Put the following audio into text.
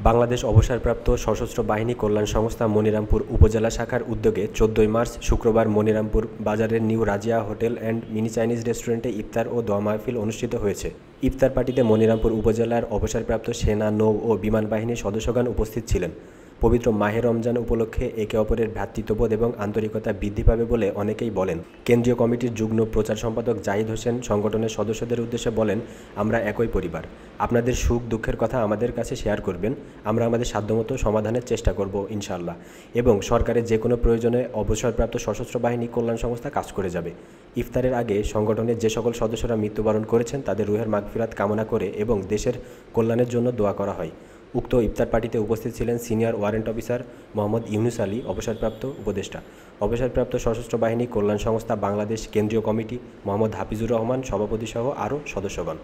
বাংলাদেশ অবসরপ্রাপ্ত সশস্ত্র বাহিনী কল্যাণ সংস্থা মনিরামপুর উপজেলা শাখার উদ্যোগে ১৪ মার্চ শুক্রবার মনিরামপুর বাজারের new Razia hotel and mini Chinese রেস্টুরেন্টে ইফতার ও দোয়া মাহফিল অনুষ্ঠিত হয়েছে। ইফতার পার্টিতে মনিরামপুর উপজেলার অবসরপ্রাপ্ত সেনা, নৌ ও বিমান বাহিনীর সদস্যগণ উপস্থিত ছিলেন। পবিত্র মাহে রমজান উপলক্ষে একে অপরের ভ্রাতৃত্ববোধ এবং আন্তরিকতা বৃদ্ধি পাবে বলে অনেকেই বলেন। কেন্দ্রীয় কমিটির যুগ্ম প্রচার সম্পাদক জাহিদ হোসেন সংগঠনের সদস্যদের উদ্দেশ্যে বলেন, আমরা একই পরিবার, আপনাদের সুখ দুঃখের কথা আমাদের কাছে শেয়ার করবেন, আমরা আমাদের সাধ্যমতো সমাধানের চেষ্টা করব ইনশাআল্লাহ, এবং সরকারের যে কোনো প্রয়োজনে অবসরপ্রাপ্ত সশস্ত্র বাহিনী কল্যাণ সংস্থা কাজ করে যাবে। ইফতারের আগে সংগঠনের যে সকল সদস্যরা মৃত্যুবরণ করেছেন তাদের রুহের মাগফিরাত কামনা করে এবং দেশের কল্যাণের জন্য দোয়া করা হয়। উক্ত ইফতার পার্টিতে উপস্থিত ছিলেন senior warrant officer Mohammad Yunus Ali, অবসরপ্রাপ্ত উপদেষ্টা, অবসরপ্রাপ্ত সশস্ত্র বাহিনী কল্যাণ সংস্থা বাংলাদেশ কেন্দ্রীয় কমিটি মোহাম্মদ হাফিজুর রহমান সভাপতিসহ আরও সদস্যগণ।